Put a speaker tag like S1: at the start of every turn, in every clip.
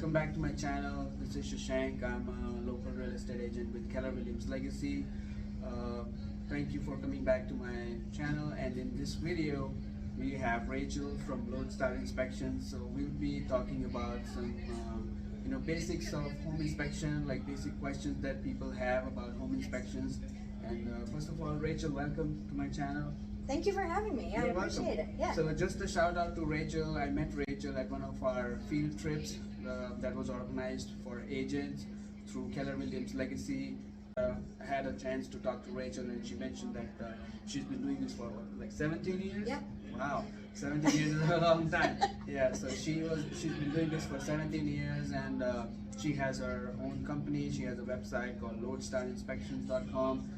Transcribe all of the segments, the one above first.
S1: welcome back to my channel. This is Shashank. I'm a local real estate agent with Keller Williams Legacy. Thank you for coming back to my channel, and in this video we have Rachel from Lodestar Inspections. So we'll be talking about some basics of home inspection, like basic questions that people have about home inspections. And first of all, Rachel, welcome to my channel.
S2: Thank you for having me. I appreciate it. Yeah.
S1: So just a shout out to Rachel. I met Rachel at one of our field trips that was organized for agents through Keller Williams Legacy. I had a chance to talk to Rachel, and she mentioned that she's been doing this for what, like 17 years?
S2: Yep.
S1: Wow, 17 years is a long time. Yeah, so she's been doing this for 17 years, and she has her own company. She has a website called LodestarInspections.com.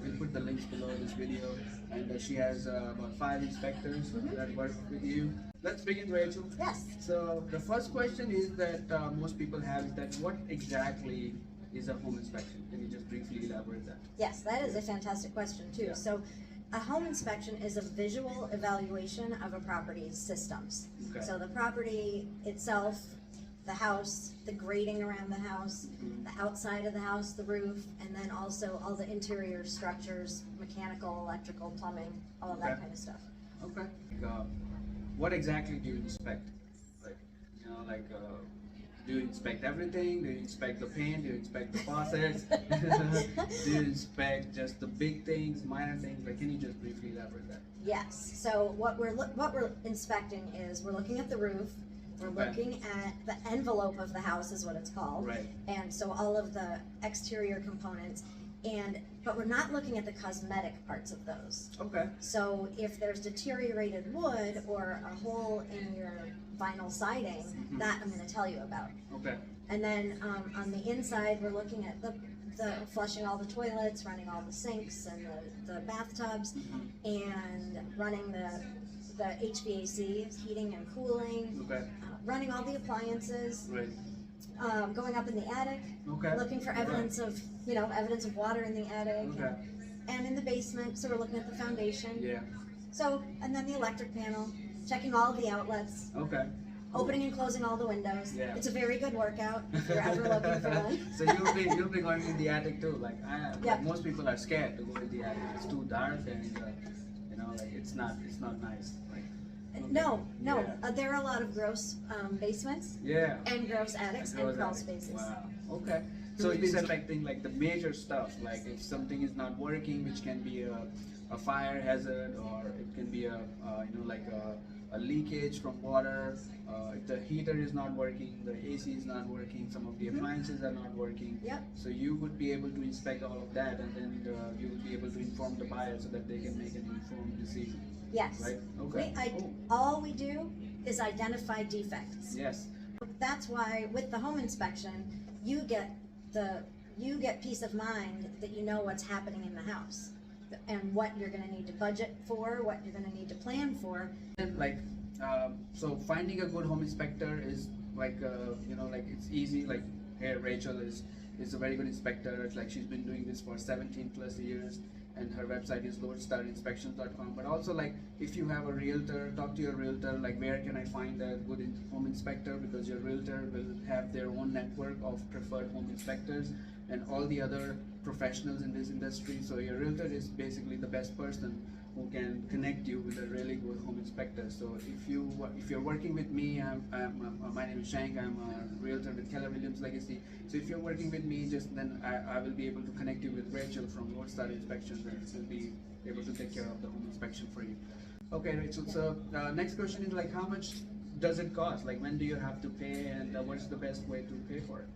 S1: We'll put the links below this video, and she has about 5 inspectors that work with you. Let's begin, Rachel.
S2: Yes.
S1: So the first question is that most people have is that what exactly is a home inspection? Can you just briefly elaborate that?
S2: Yes, that is a fantastic question too.
S1: Yeah.
S2: So a home inspection is a visual evaluation of a property's systems.
S1: Okay.
S2: So the property itself, the house, the grading around the house, the outside of the house, the roof, and then also all the interior structures, mechanical, electrical, plumbing, all of that kind of stuff.
S1: Okay. What exactly do you inspect? Do you inspect everything? Do you inspect the paint? Do you inspect the faucets? Do you inspect just the big things, minor things? Like, can you just briefly elaborate that?
S2: Yes. So what we're inspecting is we're looking at the roof. We're looking at the envelope of the house, is what it's called.
S1: Right.
S2: And so all of the exterior components, but we're not looking at the cosmetic parts of those.
S1: Okay.
S2: So if there's deteriorated wood or a hole in your vinyl siding, that I'm going to tell you about.
S1: Okay.
S2: And then on the inside, we're looking at the flushing all the toilets, running all the sinks and the bathtubs, and running the HVAC, heating and cooling, running all the appliances,
S1: Right.
S2: going up in the attic, looking for evidence of water in the attic, and in the basement. So we're looking at the foundation.
S1: Yeah.
S2: So, and then the electric panel, checking all the outlets,
S1: Okay.
S2: opening and closing all the windows.
S1: Yeah.
S2: It's a very good workout if you're ever looking for one.
S1: So you'll be going in the attic too. Like most people are scared to go in the attic. It's too dark, and it's not nice.
S2: No.
S1: Yeah.
S2: There are a lot of gross basements.
S1: Yeah.
S2: And gross attics and crawl spaces.
S1: Wow. Okay. So you're inspecting like the major stuff, like if something is not working, which can be a fire hazard, or it can be a leakage from water. If the heater is not working, the AC is not working, some of the appliances are not working.
S2: Yep.
S1: So you would be able to inspect all of that, and then you will be able to inform the buyer so that they can make an informed decision.
S2: Yes.
S1: Right? Okay.
S2: All we do is identify defects.
S1: Yes.
S2: That's why with the home inspection, you get peace of mind that you know what's happening in the house and what you're going to need to budget for, what you're going to need to plan for.
S1: And so finding a good home inspector is it's easy. Like here, Rachel is a very good inspector. It's like she's been doing this for 17 plus years, and her website is LodestarInspections.com. But also, like, if you have a realtor, talk to your realtor, like, where can I find a good home inspector, because your realtor will have their own network of preferred home inspectors and all the other professionals in this industry. So your realtor is basically the best person who can connect you with a really good home inspector. So if you're working with me, my name is Shank. I'm a realtor with Keller Williams Legacy. So if you're working with me, then I will be able to connect you with Rachel from Lodestar Inspections, and will be able to take care of the home inspection for you. Okay, Rachel. So next question is, like, how much does it cost? Like, when do you have to pay, and what's the best way to pay for it?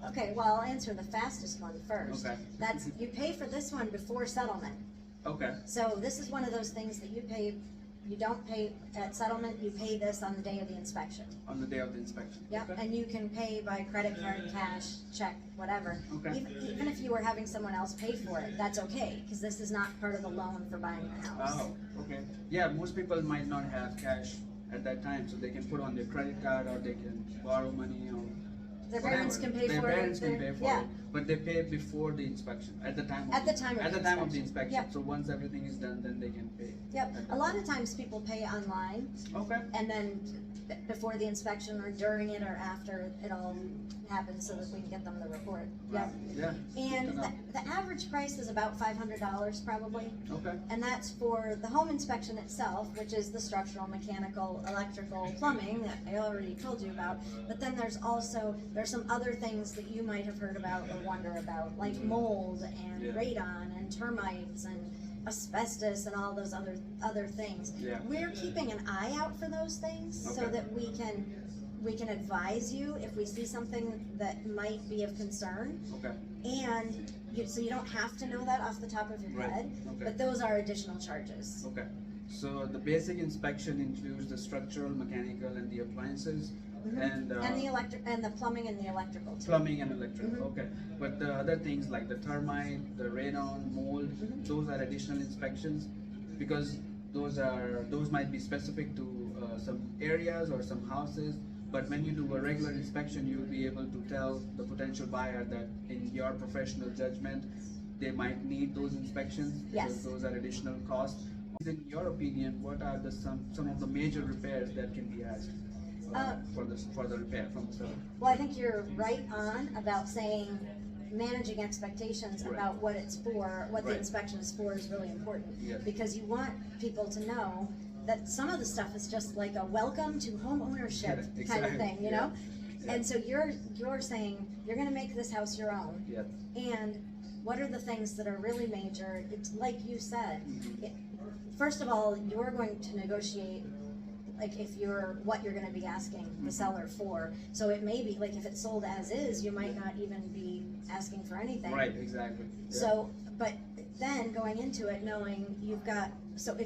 S2: Okay, well, I'll answer the fastest one first.
S1: Okay.
S2: That's, you pay for this one before settlement.
S1: Okay.
S2: So this is one of those things that you don't pay at settlement, you pay this on the day of the inspection.
S1: On the day of the inspection.
S2: Yep,
S1: Okay.
S2: and you can pay by credit card, cash, check, whatever.
S1: Okay.
S2: Even if you were having someone else pay for it, that's okay, because this is not part of the loan for buying the house.
S1: Oh, okay. Yeah, most people might not have cash at that time, so they can put on their credit card, or they can borrow money, or
S2: Their parents can pay
S1: their
S2: for it.
S1: parents can pay for
S2: Yeah.
S1: it, but they pay before the inspection, at the time of
S2: At the time of the
S1: inspection.
S2: inspection. Yep.
S1: So once everything is done, then they can pay.
S2: Yep. A lot of times people pay online,
S1: Okay.
S2: and then before the inspection or during it or after it all happens, so that we can get them the report. Yep.
S1: Yeah.
S2: And
S1: Good to know.
S2: the average price is about $500 probably.
S1: Okay.
S2: And that's for the home inspection itself, which is the structural, mechanical, electrical, plumbing that I already told you about. But then there's some other things that you might have heard about or wonder about, like mold and
S1: Yeah.
S2: radon and termites and asbestos and all those other things.
S1: Yeah.
S2: We're keeping an eye out for those things so
S1: Okay.
S2: that we can advise you if we see something that might be of concern.
S1: Okay.
S2: And so you don't have to know that off the top of your
S1: Right.
S2: head,
S1: Okay.
S2: but those are additional charges.
S1: Okay. So the basic inspection includes the structural, mechanical, and the appliances, and
S2: the electric and the plumbing and the electrical too.
S1: plumbing and electrical.
S2: Mhm.
S1: Okay. But the other things like the termite, the radon, mold, those are additional inspections, because those might be specific to some areas or some houses. But when you do a regular inspection, you'll be able to tell the potential buyer that in your professional judgment, they might need those inspections.
S2: Yes.
S1: Because those are additional costs. In your opinion, what are some of the major repairs that can be asked for the repair from the seller?
S2: Well, I think you're right on about saying managing expectations
S1: Right.
S2: about what it's for, what the
S1: Right.
S2: inspection is for is really important.
S1: Yes.
S2: Because you want people to know that some of the stuff is just like a welcome to home ownership
S1: Yeah,
S2: kind of
S1: exactly.
S2: thing, you
S1: Yeah.
S2: know?
S1: Yeah.
S2: And so you're saying you're gonna make this house your own.
S1: Yeah.
S2: And what are the things that are really major? It's like you said,
S1: Mhm.
S2: first of all, you're going to negotiate, like what you're gonna be asking the seller for. So it may be, like if it's sold as is, you might not even be asking for anything.
S1: Right. Exactly. Yeah.
S2: So, but then going into it, knowing if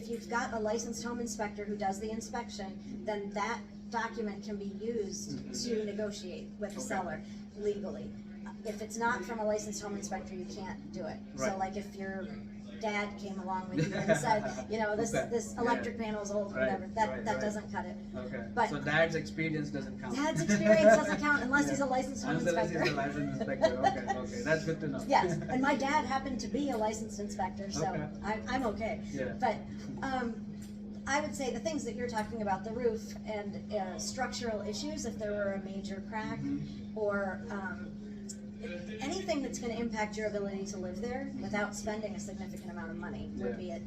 S2: you've got a licensed home inspector who does the inspection, then that document can be used to negotiate with the
S1: Okay.
S2: seller legally. If it's not from a licensed home inspector, you can't do it. So
S1: Right.
S2: like if your dad came along with you and said, this
S1: Okay.
S2: this
S1: Yeah.
S2: electric panel's old,
S1: Right,
S2: whatever, that
S1: right,
S2: doesn't cut it.
S1: Okay.
S2: But-
S1: so dad's experience doesn't count.
S2: Dad's experience doesn't count unless he's a
S1: Yeah.
S2: licensed home
S1: Unless
S2: inspector.
S1: he's a licensed inspector. Okay. That's good to know.
S2: Yes, and my dad happened to be a licensed inspector, so
S1: Okay.
S2: I'm okay.
S1: Yeah.
S2: But I would say the things that you're talking about, the roof and structural issues, if there were a major crack,
S1: Mhm.
S2: or anything that's going to impact your ability to live there without spending a significant amount of money would
S1: Yeah.
S2: be it.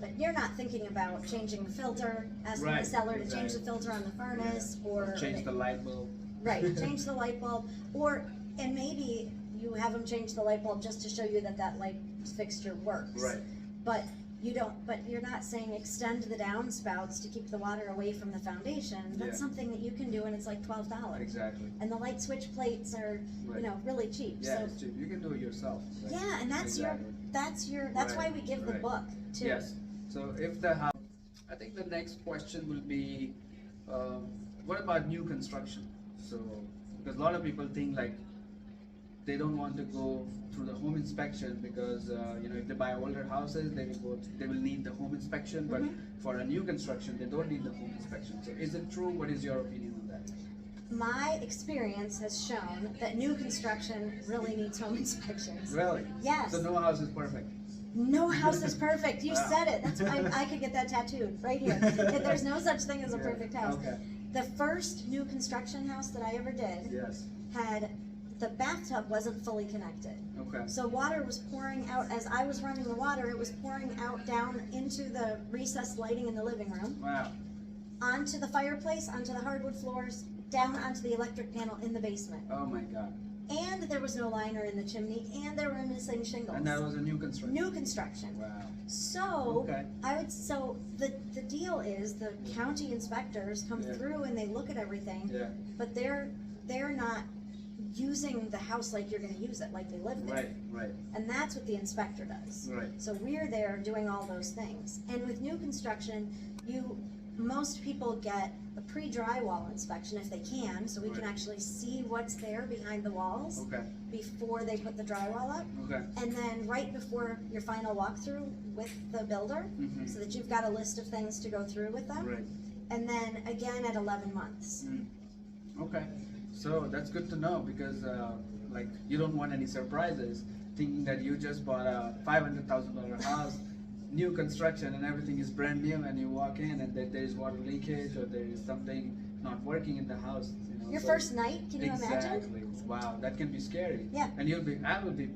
S2: But you're not thinking about changing the filter, asking
S1: Right,
S2: the seller to change the
S1: exactly.
S2: filter on the furnace, or
S1: Change the light bulb.
S2: right, change the light bulb, and maybe you have them change the light bulb just to show you that light fixture works.
S1: Right.
S2: But you're not saying extend the downspouts to keep the water away from the foundation. That's
S1: Yeah.
S2: something that you can do, and it's like $12.
S1: Exactly.
S2: And the light switch plates are,
S1: Right.
S2: really cheap.
S1: Yeah,
S2: So
S1: it's cheap. You can do it yourself. Right?
S2: yeah, and that's
S1: Exactly.
S2: why we give the
S1: Right.
S2: book too.
S1: Yes. So if the house, I think the next question will be, what about new construction? So because a lot of people think like they don't want to go through the home inspection because if they buy older houses, they will need the home inspection. But for a new construction, they don't need the home inspection. So is it true? What is your opinion on that?
S2: My experience has shown that new construction really needs home inspections.
S1: Really?
S2: Yes.
S1: So no house is perfect.
S2: No house is perfect. You
S1: Wow.
S2: said it. I could get that tattooed right here. There's no such thing as a
S1: Yeah.
S2: perfect house.
S1: Okay.
S2: The first new construction house that I ever did
S1: Yes.
S2: had the bathtub wasn't fully connected.
S1: Okay.
S2: So water was pouring out as I was running the water. It was pouring out down into the recessed lighting in the living room,
S1: Wow.
S2: onto the fireplace, onto the hardwood floors, down onto the electric panel in the basement.
S1: Oh my God.
S2: And there was no liner in the chimney, and there were missing shingles.
S1: And that was a new construction.
S2: New construction.
S1: Wow.
S2: So
S1: Okay.
S2: the deal is the county inspectors come
S1: Yeah.
S2: through and they look at everything,
S1: Yeah.
S2: but they're not using the house like you're going to use it, like they live there.
S1: Right.
S2: And that's what the inspector does.
S1: Right.
S2: So we're there doing all those things. And with new construction, most people get a pre-drywall inspection if they can, so we can
S1: Right.
S2: actually see what's there behind the walls
S1: Okay.
S2: before they put the drywall up.
S1: Okay.
S2: And then right before your final walkthrough with the builder,
S1: Mhm.
S2: so that you've got a list of things to go through with them.
S1: Right.
S2: And then again at 11 months.
S1: Okay. So that's good to know because like you don't want any surprises, thinking that you just bought a $500,000 house, new construction, and everything is brand new, and you walk in and there is water leakage or there is something not working in the house. You know,
S2: Your
S1: so
S2: first night, can you imagine?
S1: exactly. Wow, that can be scary.
S2: Yeah.
S1: And I will be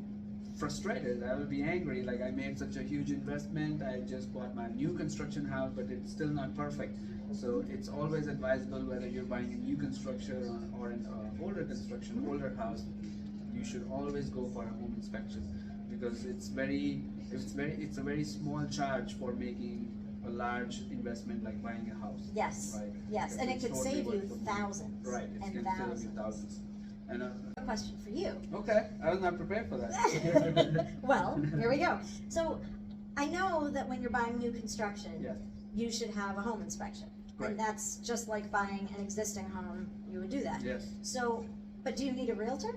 S1: frustrated. I will be angry. Like I made such a huge investment. I just bought my new construction house, but it's still not perfect. So it's always advisable whether you're buying a new construction or an older construction, older house. You should always go for a home inspection because it's a very small charge for making a large investment like buying a house.
S2: Yes,
S1: Right.
S2: yes,
S1: Because
S2: and it
S1: it's
S2: could
S1: totally
S2: save you
S1: worth the money.
S2: thousands
S1: Right, it
S2: and
S1: can save
S2: thousands.
S1: you thousands. And
S2: A question for you.
S1: okay, I was not prepared for that.
S2: Well, here we go. So, I know that when you're buying new construction,
S1: Yes.
S2: you should have a home inspection.
S1: Right.
S2: And that's just like buying an existing home, you would do that.
S1: Yes.
S2: So, but do you need a realtor?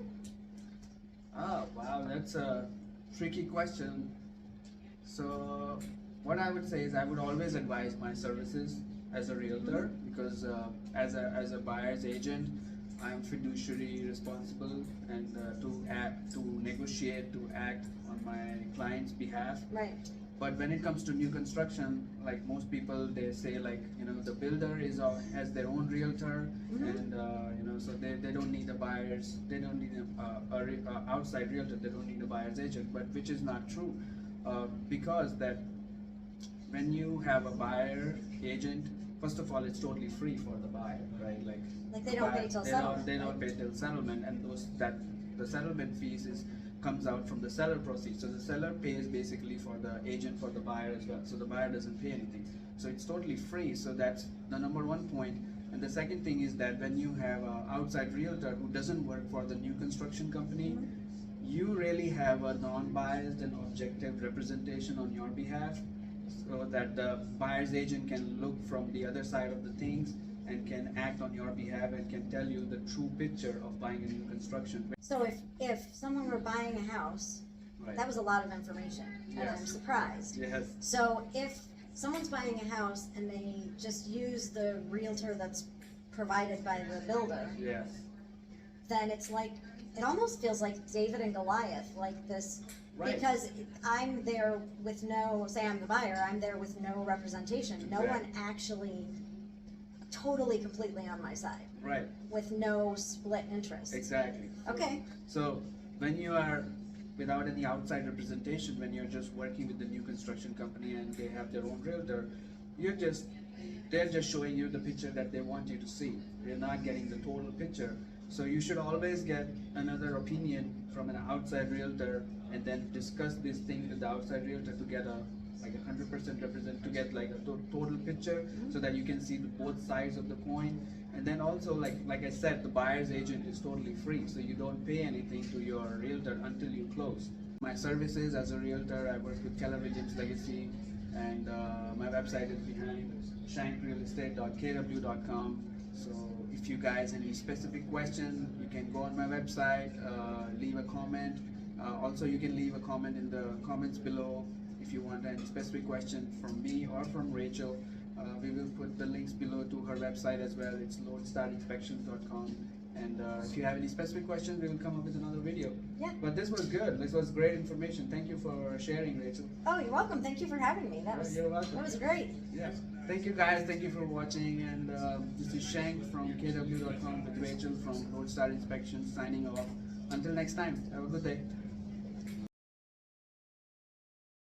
S1: Oh, wow, that's a tricky question. So, what I would say is I would always advise my services as a realtor because as a buyer's agent, I am fiduciary responsible and to negotiate, to act on my client's behalf.
S2: Right.
S1: But when it comes to new construction, like most people, they say like, you know, the builder has their own realtor, and you know, so they don't need they don't need a outside realtor, they don't need a buyer's agent, but which is not true, because that when you have a buyer agent, first of all, it's totally free for the buyer, right? Like
S2: They don't pay till settlement.
S1: They don't pay till settlement, and the settlement fees comes out from the seller proceeds. So the seller pays basically for the agent for the buyer as well. So the buyer doesn't pay anything. So it's totally free. So that's the number one point. And the second thing is that when you have an outside realtor who doesn't work for the new construction company, you really have a non-biased and objective representation on your behalf, so that the buyer's agent can look from the other side of the things and can act on your behalf and can tell you the true picture of buying a new construction.
S2: So if someone were buying a house,
S1: Right.
S2: that was a lot of information, and
S1: Yes.
S2: I'm surprised.
S1: Yes.
S2: So if someone's buying a house and they just use the realtor that's provided by the builder,
S1: Yes.
S2: then it's like, it almost feels like David and Goliath, like this,
S1: Right.
S2: because I'm there with no, say I'm the buyer, I'm there with no representation, no one
S1: Exactly.
S2: actually totally completely on my side,
S1: Right.
S2: with no split interest.
S1: Exactly.
S2: Okay,
S1: So when you are without any outside representation, when you're just working with the new construction company and they have their own realtor, they're just showing you the picture that they want you to see. You're not getting the total picture. So you should always get another opinion from an outside realtor and then discuss this thing with the outside realtor to get a 100% to get like a total picture, so that you can see both sides of the coin. And then also, like I said, the buyer's agent is totally free, so you don't pay anything to your realtor until you close. My services as a realtor, I work with Keller Williams Legacy, and my website is behind shankrealestate.kw.com. So if you guys have any specific question, you can go on my website, leave a comment. Also, you can leave a comment in the comments below if you want any specific question from me or from Rachel. We will put the links below to her website as well. It's lodestarinspections.com. And if you have any specific questions, we will come up with another video.
S2: Yeah.
S1: But this was good. This was great information. Thank you for sharing, Rachel.
S2: oh, you're welcome, thank you for having me,
S1: You're welcome.
S2: that was great.
S1: Yes. Thank you guys. Thank you for watching. And this is Shank from KW.com with Rachel from Lodestar Inspections signing off. Until next time, have a good day.